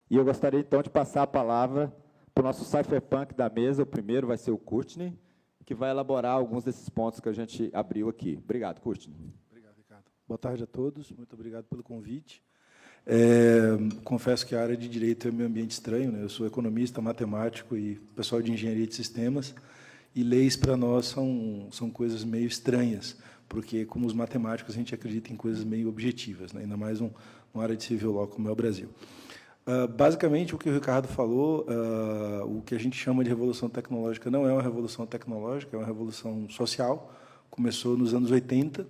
E eu gostaria, então, de passar a palavra para o nosso cypherpunk da mesa. O primeiro vai ser o Courtney, que vai elaborar alguns desses pontos que a gente abriu aqui. Obrigado, Courtney. Obrigado, Ricardo. Boa tarde a todos. Muito obrigado pelo convite. Confesso que a área de direito é meu ambiente estranho, né? Eu sou economista, matemático e pessoal de engenharia de sistemas, e leis, para nós, são coisas meio estranhas, porque, como os matemáticos, a gente acredita em coisas meio objetivas, né? Ainda mais uma área de civil law como é o Brasil. Basicamente, o que o Ricardo falou, o que a gente chama de revolução tecnológica não é uma revolução tecnológica, é uma revolução social. Começou nos anos 80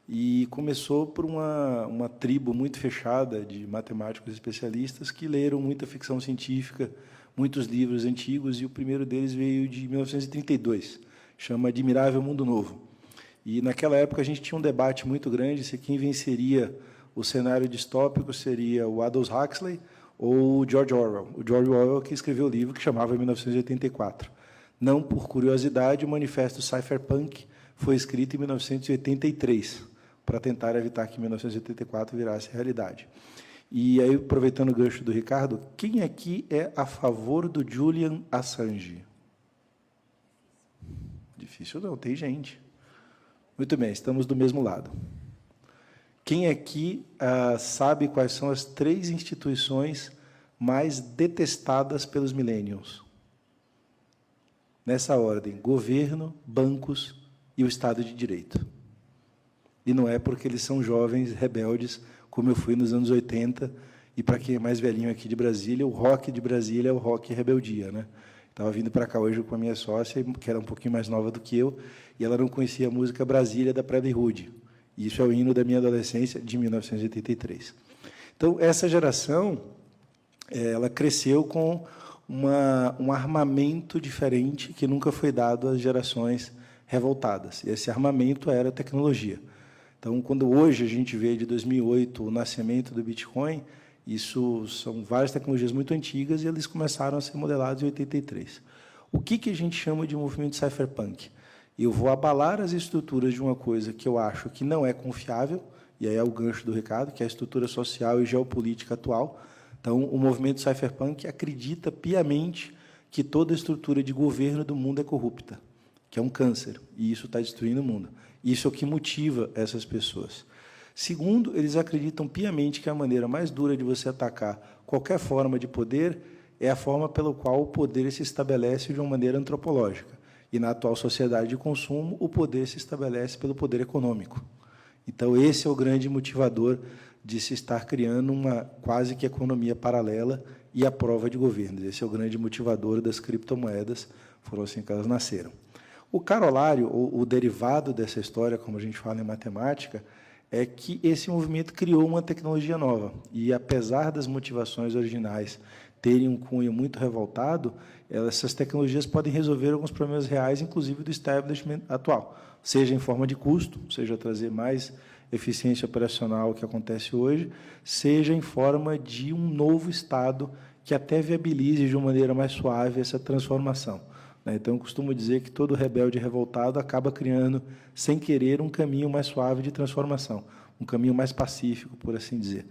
e começou por uma tribo muito fechada de matemáticos especialistas que leram muita ficção científica, muitos livros antigos, e o primeiro deles veio de 1932, chama Admirável Mundo Novo. E, naquela época, a gente tinha um debate muito grande se quem venceria o cenário distópico seria o Aldous Huxley ou o George Orwell. O George Orwell que escreveu o livro que chamava 1984. Não por curiosidade, o Manifesto Cypherpunk foi escrito em 1983, para tentar evitar que 1984 virasse realidade. E aí, aproveitando o gancho do Ricardo, quem aqui é a favor do Julian Assange? Difícil não, tem gente. Muito bem, estamos do mesmo lado. Quem aqui sabe quais são as 3 instituições mais detestadas pelos millennials? Nessa ordem: governo, bancos e o Estado de Direito. E não é porque eles são jovens, rebeldes, como eu fui nos anos 80, e, para quem é mais velhinho aqui de Brasília, o rock de Brasília é o rock rebeldia, né? Estava vindo para cá hoje com a minha sócia, que era um pouquinho mais nova do que eu, e ela não conhecia a música Brasília, da Prairie Hood. Isso é o hino da minha adolescência, de 1983. Então, essa geração, ela cresceu com um armamento diferente que nunca foi dado às gerações revoltadas. E esse armamento era a tecnologia. Então, quando hoje a gente vê, de 2008, o nascimento do Bitcoin, isso são várias tecnologias muito antigas e eles começaram a ser modelados em 83. O que a gente chama de movimento cypherpunk? Eu vou abalar as estruturas de uma coisa que eu acho que não é confiável, e aí é o gancho do Ricardo, que é a estrutura social e geopolítica atual. Então, o movimento cypherpunk acredita piamente que toda a estrutura de governo do mundo é corrupta, que é um câncer, e isso está destruindo o mundo. Isso é o que motiva essas pessoas. Segundo, eles acreditam piamente que a maneira mais dura de você atacar qualquer forma de poder é a forma pela qual o poder se estabelece de uma maneira antropológica. E, na atual sociedade de consumo, o poder se estabelece pelo poder econômico. Então, esse é o grande motivador de se estar criando uma quase que economia paralela e a prova de governos. Esse é o grande motivador das criptomoedas, foram assim que elas nasceram. O corolário, ou o derivado dessa história, como a gente fala em matemática, é que esse movimento criou uma tecnologia nova. E, apesar das motivações originais terem um cunho muito revoltado, essas tecnologias podem resolver alguns problemas reais, inclusive do establishment atual, seja em forma de custo, seja trazer mais eficiência operacional, que acontece hoje, seja em forma de um novo Estado que até viabilize de uma maneira mais suave essa transformação. Então, eu costumo dizer que todo rebelde revoltado acaba criando, sem querer, um caminho mais suave de transformação, um caminho mais pacífico, por assim dizer.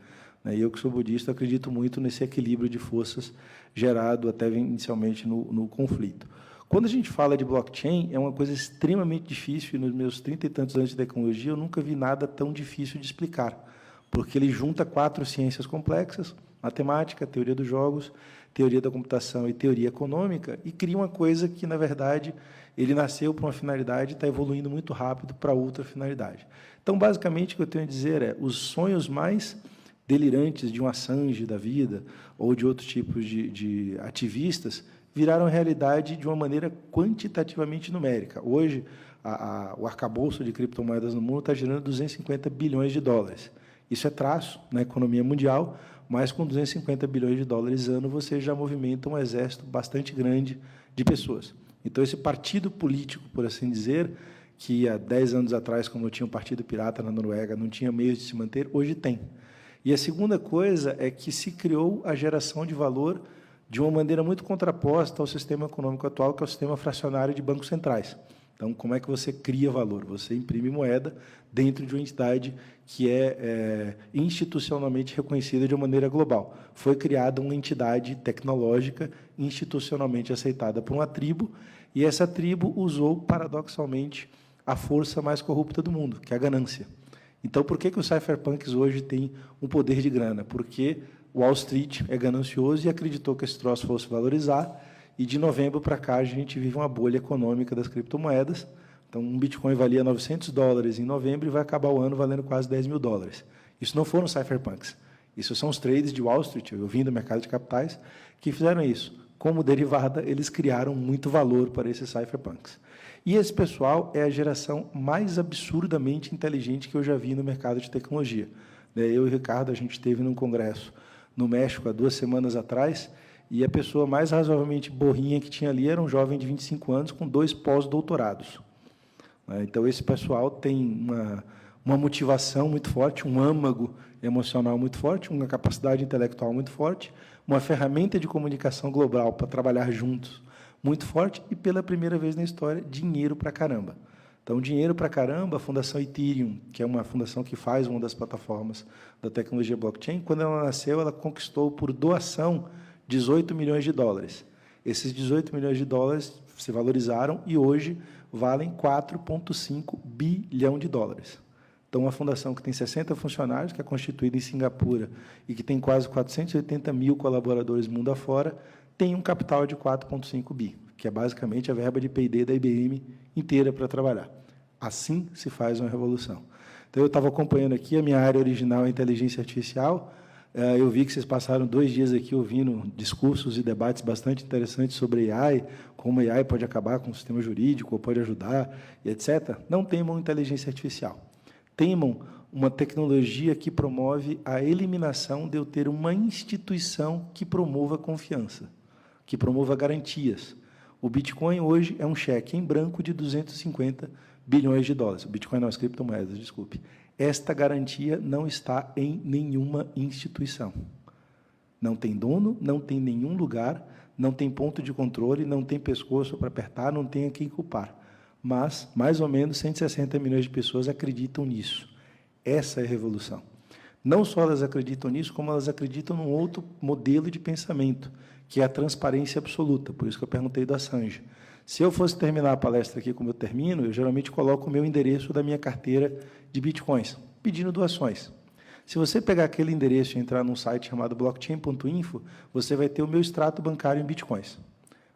E eu, que sou budista, acredito muito nesse equilíbrio de forças gerado até inicialmente no conflito. Quando a gente fala de blockchain, é uma coisa extremamente difícil, e nos meus 30 e tantos anos de tecnologia, eu nunca vi nada tão difícil de explicar, porque ele junta 4 ciências complexas: matemática, teoria dos jogos, teoria da computação e teoria econômica, e cria uma coisa que, na verdade, ele nasceu para uma finalidade e está evoluindo muito rápido para outra finalidade. Então, basicamente, o que eu tenho a dizer é: os sonhos mais delirantes de um Assange da vida ou de outros tipos de ativistas viraram realidade de uma maneira quantitativamente numérica. Hoje, o arcabouço de criptomoedas no mundo está gerando 250 bilhões de dólares. Isso é traço na economia mundial, mas com 250 bilhões de dólares ano, você já movimenta um exército bastante grande de pessoas. Então, esse partido político, por assim dizer, que há 10 anos atrás, como tinha um partido pirata na Noruega, não tinha meios de se manter, hoje tem. E a segunda coisa é que se criou a geração de valor de uma maneira muito contraposta ao sistema econômico atual, que é o sistema fracionário de bancos centrais. Então, como é que você cria valor? Você imprime moeda dentro de uma entidade que é institucionalmente reconhecida de uma maneira global. Foi criada uma entidade tecnológica institucionalmente aceitada por uma tribo, e essa tribo usou, paradoxalmente, a força mais corrupta do mundo, que é a ganância. Então, por que os cypherpunks hoje têm um poder de grana? Porque Wall Street é ganancioso e acreditou que esse troço fosse valorizar, e de novembro para cá a gente vive uma bolha econômica das criptomoedas. Então, um Bitcoin valia $900 em novembro e vai acabar o ano valendo quase $10 mil. Isso não foram cypherpunks. Isso são os traders de Wall Street, eu vim do mercado de capitais, que fizeram isso. Como derivada, eles criaram muito valor para esses cypherpunks. E esse pessoal é a geração mais absurdamente inteligente que eu já vi no mercado de tecnologia. Eu e o Ricardo, a gente esteve num congresso no México há 2 semanas atrás, e a pessoa mais razoavelmente borrinha que tinha ali era um jovem de 25 anos com 2 pós-doutorados. Então, esse pessoal tem uma motivação muito forte, um âmago emocional muito forte, uma capacidade intelectual muito forte, uma ferramenta de comunicação global para trabalhar juntos muito forte e, pela primeira vez na história, dinheiro para caramba. Então, dinheiro para caramba, a Fundação Ethereum, que é uma fundação que faz uma das plataformas da tecnologia blockchain, quando ela nasceu, ela conquistou por doação $18 milhões. Esses $18 milhões se valorizaram e hoje valem $4,5 bilhão. Então, uma fundação que tem 60 funcionários, que é constituída em Singapura e que tem quase 480 mil colaboradores mundo afora, tem um capital de 4,5 bi, que é basicamente a verba de P&D da IBM inteira para trabalhar. Assim se faz uma revolução. Então, eu estava acompanhando aqui, a minha área original é inteligência artificial. Eu vi que vocês passaram 2 dias aqui ouvindo discursos e debates bastante interessantes sobre AI, como AI pode acabar com o sistema jurídico, ou pode ajudar, e etc. Não temam inteligência artificial. Temam uma tecnologia que promove a eliminação de eu ter uma instituição que promova confiança, que promova garantias. O Bitcoin hoje é um cheque em branco de $250 bilhões. O Bitcoin não, as criptomoedas, desculpe. Esta garantia não está em nenhuma instituição. Não tem dono, não tem nenhum lugar, não tem ponto de controle, não tem pescoço para apertar, não tem a quem culpar. Mas, mais ou menos, 160 milhões de pessoas acreditam nisso. Essa é a revolução. Não só elas acreditam nisso, como elas acreditam num outro modelo de pensamento, que é a transparência absoluta. Por isso que eu perguntei do Assange. Se eu fosse terminar a palestra aqui como eu termino, eu geralmente coloco o meu endereço da minha carteira de bitcoins, pedindo doações. Se você pegar aquele endereço e entrar num site chamado blockchain.info, você vai ter o meu extrato bancário em bitcoins.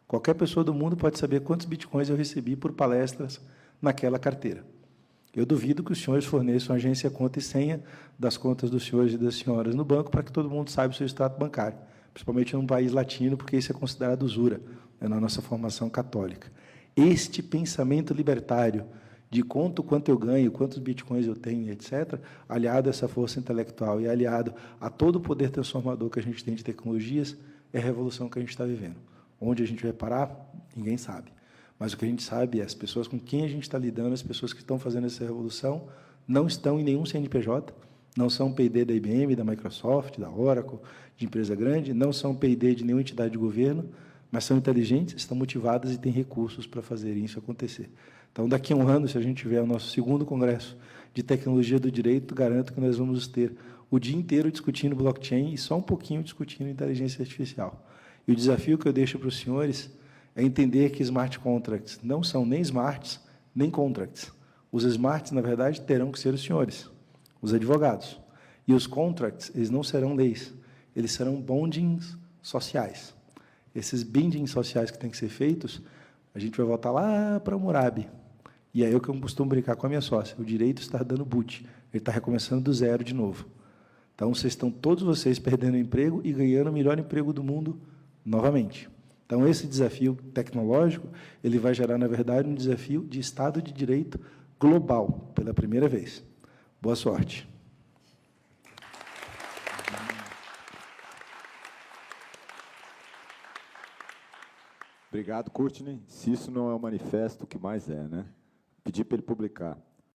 Qualquer pessoa do mundo pode saber quantos bitcoins eu recebi por palestras naquela carteira. Eu duvido que os senhores forneçam agência, conta e senha das contas dos senhores e das senhoras no banco para que todo mundo saiba o seu extrato bancário, principalmente num país latino, porque isso é considerado usura na nossa formação católica. Este pensamento libertário de conto quanto eu ganho, quantos bitcoins eu tenho, etc., aliado a essa força intelectual e aliado a todo o poder transformador que a gente tem de tecnologias, é a revolução que a gente está vivendo. Onde a gente vai parar, ninguém sabe. Mas o que a gente sabe é as pessoas com quem a gente está lidando, as pessoas que estão fazendo essa revolução, não estão em nenhum CNPJ, não são P&D da IBM, da Microsoft, da Oracle, de empresa grande, não são P&D de nenhuma entidade de governo, mas são inteligentes, estão motivadas e têm recursos para fazer isso acontecer. Então, daqui a 1 ano, se a gente tiver o nosso 2º Congresso de Tecnologia do Direito, garanto que nós vamos ter o dia inteiro discutindo blockchain e só um pouquinho discutindo inteligência artificial. E o desafio que eu deixo para os senhores é entender que smart contracts não são nem smarts, nem contracts. Os smarts, na verdade, terão que ser os senhores, os advogados. E os contracts, eles não serão leis, eles serão bondings sociais. Esses bindings sociais que têm que ser feitos, a gente vai voltar lá para Hammurabi. E aí é o que eu costumo brincar com a minha sócia. O direito está dando boot. Ele está recomeçando do zero de novo. Então, todos vocês perdendo o emprego e ganhando o melhor emprego do mundo novamente. Então, esse desafio tecnológico, ele vai gerar, na verdade, um desafio de Estado de Direito global, pela primeira vez. Boa sorte. Obrigado, Courtney. Se isso não é um manifesto, o que mais é, né? Pedir para ele publicar.